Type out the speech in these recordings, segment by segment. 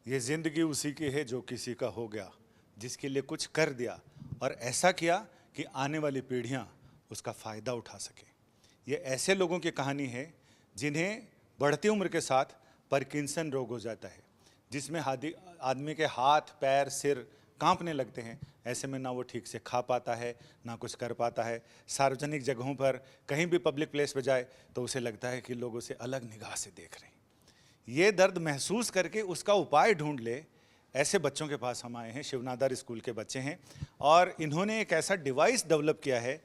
ये ज़िंदगी उसी की है जो किसी का हो गया, जिसके लिए कुछ कर दिया और ऐसा किया कि आने वाली पीढ़ियाँ उसका फ़ायदा उठा सकें। ये ऐसे लोगों की कहानी है जिन्हें बढ़ती उम्र के साथ पार्किंसन रोग हो जाता है, जिसमें आदमी के हाथ पैर सिर कांपने लगते हैं। ऐसे में ना वो ठीक से खा पाता है, ना कुछ कर पाता है। सार्वजनिक जगहों पर कहीं भी पब्लिक प्लेस पे जाए तो उसे लगता है कि लोग उसे अलग निगाह से देख रहे हैं। ये दर्द महसूस करके उसका उपाय ढूंढ ले, ऐसे बच्चों के पास हम आए हैं। शिवनादर स्कूल के बच्चे हैं और इन्होंने एक ऐसा डिवाइस डेवलप किया है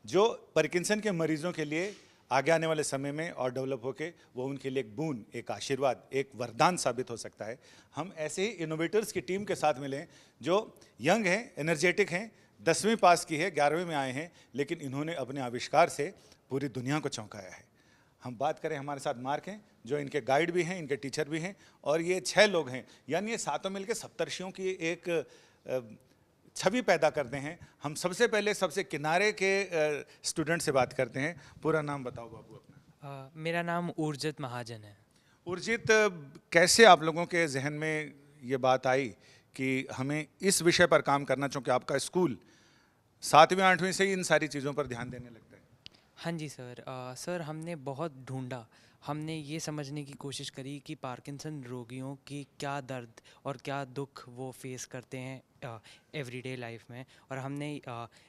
जो पार्किंसन के मरीजों के लिए आगे आने वाले समय में और डेवलप होके वो उनके लिए एक बून, एक आशीर्वाद, एक वरदान साबित हो सकता है। हम ऐसे ही इनोवेटर्स की टीम के साथ मिले जो यंग हैं, एनर्जेटिक हैं, 10वीं पास की है, 11वीं में आए हैं, लेकिन इन्होंने अपने आविष्कार से पूरी दुनिया को चौंकाया है। हम बात करें, हमारे साथ मार्क हैं जो इनके गाइड भी हैं, इनके टीचर भी हैं, और ये 6 लोग हैं, यानी ये सातों मिलकर सप्तर्षियों की एक छवि पैदा करते हैं। हम सबसे पहले सबसे किनारे के स्टूडेंट से बात करते हैं। पूरा नाम बताओ बाबू अपना। मेरा नाम उर्जित महाजन है। उर्जित, कैसे आप लोगों के जहन में ये बात आई कि हमें इस विषय पर काम करना, चूँकि आपका स्कूल 7वीं 8वीं से ही इन सारी चीज़ों पर ध्यान देने लगता है? हाँ जी सर। सर हमने बहुत ढूंढा, हमने ये समझने की कोशिश करी कि पार्किंसन रोगियों की क्या दर्द और क्या दुख वो फेस करते हैं एवरीडे लाइफ में, और हमने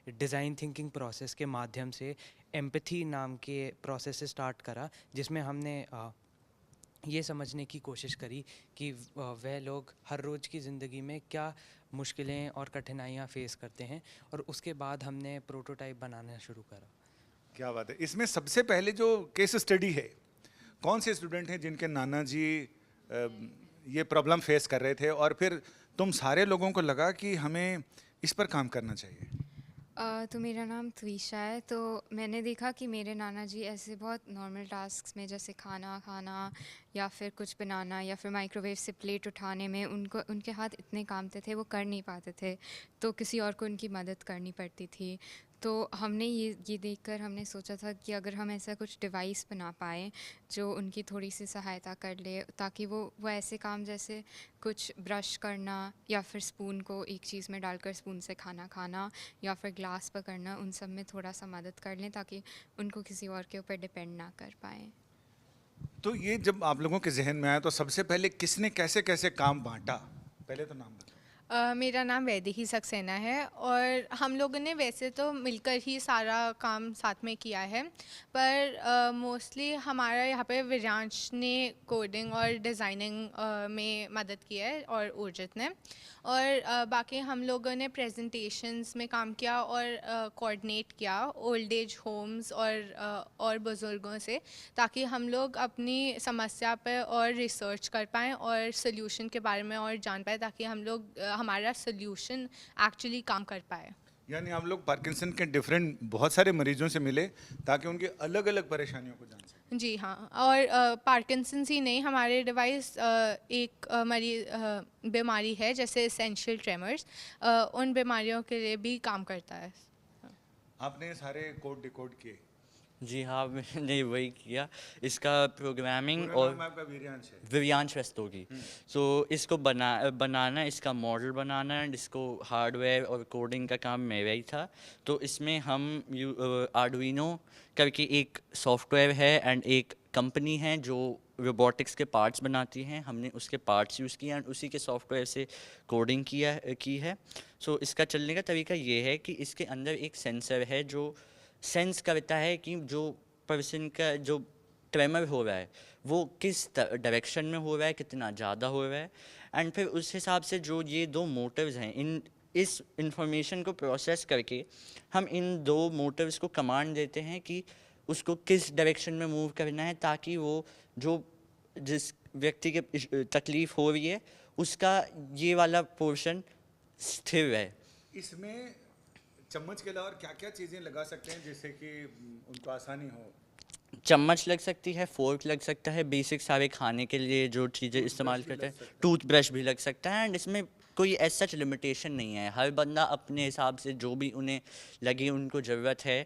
डिज़ाइन थिंकिंग प्रोसेस के माध्यम से एम्पैथी नाम के प्रोसेस से स्टार्ट करा, जिसमें हमने ये समझने की कोशिश करी कि वह लोग हर रोज़ की ज़िंदगी में क्या मुश्किलें और कठिनाइयाँ फेस करते हैं, और उसके बाद हमने प्रोटोटाइप बनाना शुरू करा। क्या बात है। इसमें सबसे पहले जो केस स्टडी है, कौन से स्टूडेंट हैं जिनके नाना जी ये प्रॉब्लम फेस कर रहे थे और फिर तुम सारे लोगों को लगा कि हमें इस पर काम करना चाहिए? तो मेरा नाम त्विशा है। तो मैंने देखा कि मेरे नाना जी ऐसे बहुत नॉर्मल टास्क्स में, जैसे खाना खाना या फिर कुछ बनाना या फिर माइक्रोवेव से प्लेट उठाने में, उनको उनके हाथ इतने कामते थे, वो कर नहीं पाते थे, तो किसी और को उनकी मदद करनी पड़ती थी। तो हमने ये देखकर हमने सोचा था कि अगर हम ऐसा कुछ डिवाइस बना पाएँ जो उनकी थोड़ी सी सहायता कर ले, ताकि वो ऐसे काम जैसे कुछ ब्रश करना या फिर स्पून को एक चीज़ में डालकर स्पून से खाना खाना या फिर ग्लास पकड़ना, उन सब में थोड़ा सा मदद कर लें ताकि उनको किसी और के ऊपर डिपेंड ना कर पाएँ। तो ये जब आप लोगों के जहन में आया तो सबसे पहले किसने कैसे कैसे काम बांटा? पहले तो नाम बताओ। मेरा नाम वैदेही सक्सेना है और हम लोगों ने वैसे तो मिलकर ही सारा काम साथ में किया है, पर मोस्टली हमारा यहाँ पे विरांश ने कोडिंग और डिज़ाइनिंग में मदद की है और उर्जित ने, और बाकी हम लोगों ने प्रेजेंटेशंस में काम किया और कोऑर्डिनेट किया ओल्ड एज होम्स और बुज़ुर्गों से, ताकि हम लोग अपनी समस्या पे और रिसर्च कर पाएँ और सोल्यूशन के बारे में और जान पाएँ, ताकि हम लोग हमारा सोल्यूशन एक्चुअली काम कर पाए। यानी आप लोग पार्किंसन के डिफरेंट बहुत सारे मरीजों से मिले ताकि उनकी अलग अलग परेशानियों को जान सकें। जी हाँ, और पार्किंसंस ही नहीं, हमारे डिवाइस एक बीमारी है जैसे एसेंशियल ट्रेमर्स, उन बीमारियों के लिए भी काम करता है। आपने सारे कोड डिकोड किए? जी हाँ, मैंने वही किया। इसका प्रोग्रामिंग पूरा और नाम आपका वीर्यांश है? विवियांश रस्तोगी। सो इसको बनाना, इसका मॉडल बनाना एंड इसको हार्डवेयर और कोडिंग का काम मेरा ही था। तो इसमें हम आर्डुइनो करके एक सॉफ्टवेयर है एंड एक कंपनी है जो रोबोटिक्स के पार्ट्स बनाती हैं, हमने उसके पार्ट्स यूज़ किए एंड उसी के सॉफ्टवेयर से कोडिंग की है। सो इसका चलने का तरीका ये है कि इसके अंदर एक सेंसर है जो सेंस करता है कि जो पर्सन का जो ट्रेमर हो रहा है वो किस डायरेक्शन में हो रहा है, कितना ज़्यादा हो रहा है, एंड फिर उस हिसाब से जो ये दो मोटिव्स हैं, इस इंफॉर्मेशन को प्रोसेस करके हम इन दो मोटिव्स को कमांड देते हैं कि उसको किस डायरेक्शन में मूव करना है, ताकि वो जो जिस व्यक्ति के तकलीफ़ हो रही है उसका ये वाला पोर्शन स्थिर है। इसमें चम्मच के अलावा क्या क्या चीज़ें लगा सकते हैं जिससे कि उनको आसानी हो? चम्मच लग सकती है, फोर्क लग सकता है, बेसिक सारे खाने के लिए जो चीज़ें इस्तेमाल करते हैं, टूथब्रश भी लग सकता है, एंड इसमें कोई एज सच लिमिटेशन नहीं है। हर बंदा अपने हिसाब से जो भी उन्हें लगे, उनको ज़रूरत है,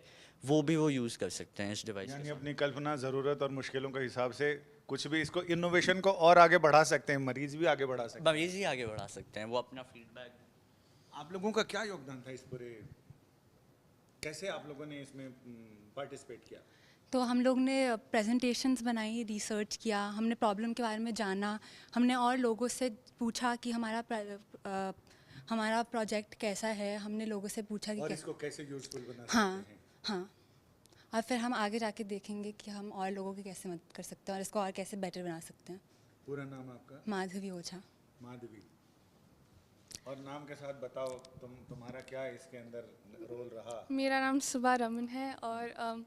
वो भी वो यूज़ कर सकते हैं इस डिवाइस यानी के साथ। अपनी कल्पना, ज़रूरत और मुश्किलों के हिसाब से कुछ भी इसको इनोवेशन को और आगे बढ़ा सकते हैं, मरीज भी आगे बढ़ा सकते मरीज ही आगे बढ़ा सकते हैं, वो अपना फीडबैक। हैं। आप लोगों का क्या योगदान था इस पूरे, कैसे आप लोगों ने इसमें पार्टिसिपेट किया? तो हम लोग ने प्रेजेंटेशंस बनाई, रिसर्च किया, हमने प्रॉब्लम के बारे में जाना, हमने और लोगों से पूछा कि हमारा प्रोजेक्ट कैसा है, हमने लोगों से पूछा कि और कैसा। इसको कैसे यूजफुल बना हाँ सकते हैं? हाँ, और फिर हम आगे जाके देखेंगे कि हम और लोगों की कैसे मदद कर सकते हैं और इसको और कैसे बेटर बना सकते हैं। पूरा नाम आपका? माधवी ओझा। माधवी। और नाम के साथ बताओ, तुम्हारा क्या इसके अंदर रोल रहा? मेरा नाम सुबा रमन है और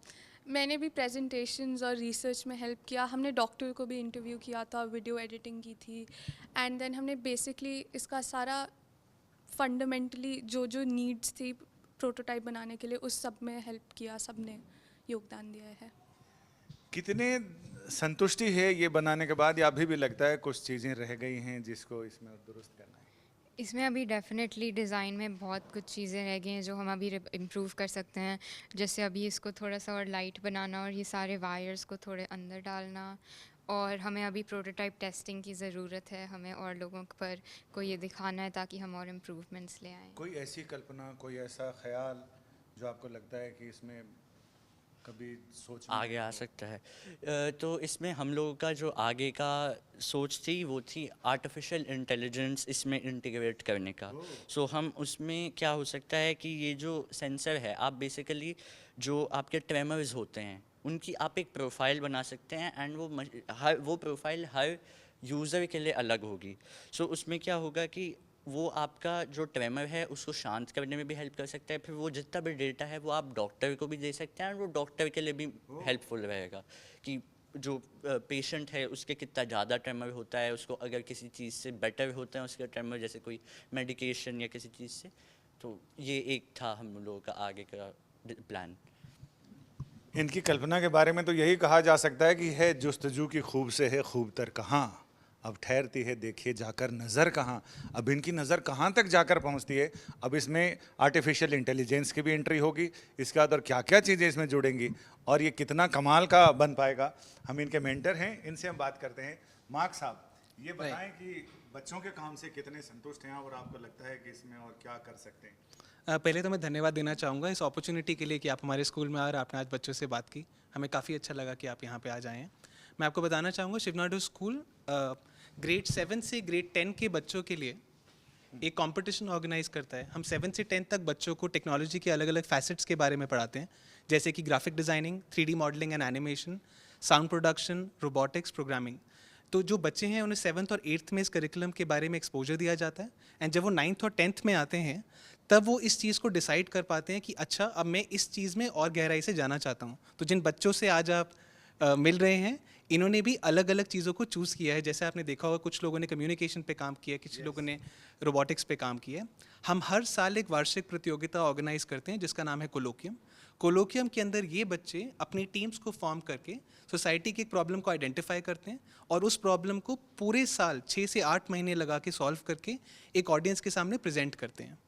मैंने भी प्रेजेंटेशंस और रिसर्च में हेल्प किया। हमने डॉक्टर को भी इंटरव्यू किया था, वीडियो एडिटिंग की थी, एंड देन हमने बेसिकली इसका सारा फंडामेंटली जो जो नीड्स थी प्रोटोटाइप बनाने के लिए, उस सब में हेल्प किया, सब ने योगदान दिया है। कितने संतुष्टि है ये बनाने के बाद, या अभी भी लगता है कुछ चीज़ें रह गई हैं जिसको इसमें दुरुस्त करना है? इसमें अभी डेफिनेटली डिज़ाइन में बहुत कुछ चीज़ें रह गई हैं जो हम अभी इम्प्रूव कर सकते हैं। जैसे अभी इसको थोड़ा सा और लाइट बनाना और ये सारे वायर्स को थोड़े अंदर डालना, और हमें अभी प्रोटोटाइप टेस्टिंग की ज़रूरत है, हमें और लोगों पर को ये दिखाना है ताकि हम और इम्प्रूवमेंट्स ले आएँ। कोई ऐसी कल्पना, कोई ऐसा ख्याल जो आपको लगता है कि इसमें कभी सोच में आगे आ सकता है। तो इसमें हम लोगों का जो आगे का सोच थी वो थी आर्टिफिशियल इंटेलिजेंस इसमें इंटीग्रेट करने का। सो हम उसमें क्या हो सकता है कि ये जो सेंसर है, आप बेसिकली जो आपके ट्रेमर्स होते हैं उनकी आप एक प्रोफाइल बना सकते हैं, एंड वो प्रोफाइल हर यूज़र के लिए अलग होगी। सो उसमें क्या होगा कि वो आपका जो ट्रेमर है उसको शांत करने में भी हेल्प कर सकता है, फिर वो जितना भी डेटा है वो आप डॉक्टर को भी दे सकते हैं, और वो डॉक्टर के लिए भी हेल्पफुल रहेगा कि जो पेशेंट है उसके कितना ज़्यादा ट्रेमर होता है, उसको अगर किसी चीज़ से बेटर होता है उसका ट्रेमर, जैसे कोई मेडिकेशन या किसी चीज़ से। तो ये एक था हम लोगों का आगे का प्लान। इनकी कल्पना के बारे में तो यही कहा जा सकता है कि है जुस्तजू की खूब से है खूब तर कहाँ, अब ठहरती है देखिए जाकर नज़र कहाँ। अब इनकी नज़र कहाँ तक जाकर पहुँचती है। अब इसमें आर्टिफिशियल इंटेलिजेंस की भी एंट्री होगी, इसके बाद और क्या क्या चीज़ें इसमें जुड़ेंगी और ये कितना कमाल का बन पाएगा। हम इनके मेंटर हैं, इनसे हम बात करते हैं। मार्क साहब, ये बताएं कि बच्चों के काम से कितने संतुष्ट हैं और आपको लगता है कि इसमें और क्या कर सकते हैं? पहले तो मैं धन्यवाद देना चाहूँगा इस अपॉर्चुनिटी के लिए कि आप हमारे स्कूल में आए और आपने आज बच्चों से बात की। हमें काफ़ी अच्छा लगा कि आप यहाँ पे आ जाए हैं। मैं आपको बताना चाहूँगा शिवनाडु स्कूल ग्रेड 7 से ग्रेड 10 के बच्चों के लिए एक कंपटीशन ऑर्गेनाइज करता है। हम 7 से 10 तक बच्चों को टेक्नोलॉजी के अलग अलग फैसेट्स के बारे में पढ़ाते हैं, जैसे कि graphic designing, 3D modelling and animation, sound production, robotics, programming. तो जो बच्चे हैं उन्हें 7th और 8th में इस करिकुलम के बारे में एक्सपोजर दिया जाता है, एंड जब वो 9th और 10th में आते हैं तब वो इस चीज़ को डिसाइड कर पाते हैं कि अच्छा अब मैं इस चीज़ में और गहराई से जाना चाहता हूँ। तो जिन बच्चों से आज आप मिल रहे हैं, इन्होंने भी अलग अलग चीज़ों को चूज़ किया है। जैसे आपने देखा होगा कुछ लोगों ने कम्युनिकेशन पे काम किया है, किसी लोगों ने रोबोटिक्स पे काम किया है। हम हर साल एक वार्षिक प्रतियोगिता ऑर्गेनाइज करते हैं जिसका नाम है कोलोकियम। कोलोकियम के अंदर ये बच्चे अपनी टीम्स को फॉर्म करके सोसाइटी की एक प्रॉब्लम को आइडेंटिफाई करते हैं और उस प्रॉब्लम को पूरे साल 6 से 8 महीने लगा के सॉल्व करके एक ऑडियंस के सामने प्रेजेंट करते हैं।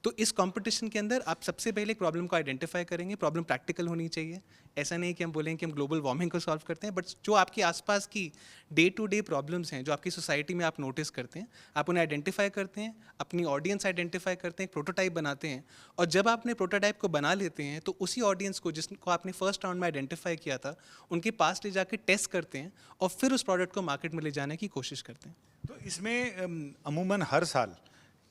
तो इस कंपटीशन के अंदर आप सबसे पहले एक प्रॉब्लम को आइडेंटिफाई करेंगे। प्रॉब्लम प्रैक्टिकल होनी चाहिए। ऐसा नहीं कि हम बोलें कि हम ग्लोबल वार्मिंग को सॉल्व करते हैं, बट जो आपके आसपास की डे टू डे प्रॉब्लम्स हैं, जो आपकी सोसाइटी में आप नोटिस करते हैं, आप उन्हें आइडेंटिफाई करते हैं, अपनी ऑडियंस आइडेंटिफाई करते हैं, प्रोटोटाइप बनाते हैं, और जब आपने प्रोटोटाइप को बना लेते हैं तो उसी ऑडियंस को जिसको आपने फर्स्ट राउंड में आइडेंटिफाई किया था उनके पास ले जाकर टेस्ट करते हैं और फिर उस प्रोडक्ट को मार्केट में ले जाने की कोशिश करते हैं। तो इसमें अमूमन हर साल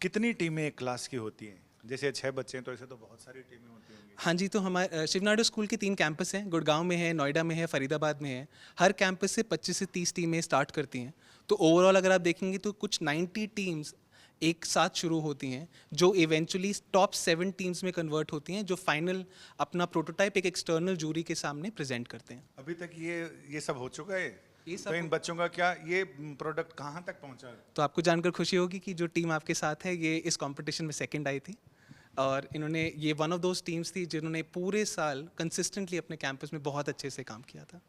कितनी टीमें एक क्लास की होती हैं? जैसे 6 बच्चे हैं तो ऐसे तो बहुत सारी टीमें होती होंगी। हाँ जी, तो हमारे शिवनाडु स्कूल के 3 कैंपस हैं। गुड़गांव में है, नोएडा में है, फरीदाबाद में है। हर कैंपस से 25 से 30 टीमें स्टार्ट करती हैं। तो ओवरऑल अगर आप देखेंगे तो कुछ 90 टीम्स एक साथ शुरू होती हैं, जो इवेंचुअली टॉप 7 टीम्स में कन्वर्ट होती हैं, जो फाइनल अपना प्रोटोटाइप एक एक्सटर्नल जूरी के सामने प्रेजेंट करते हैं। अभी तक ये सब हो चुका है? ये सब तो इन बच्चों का क्या ये प्रोडक्ट कहाँ तक पहुँचा है? तो आपको जानकर खुशी होगी कि जो टीम आपके साथ है ये इस कंपटीशन में सेकंड आई थी, और इन्होंने ये वन ऑफ दोज टीम्स थी जिन्होंने पूरे साल कंसिस्टेंटली अपने कैंपस में बहुत अच्छे से काम किया था।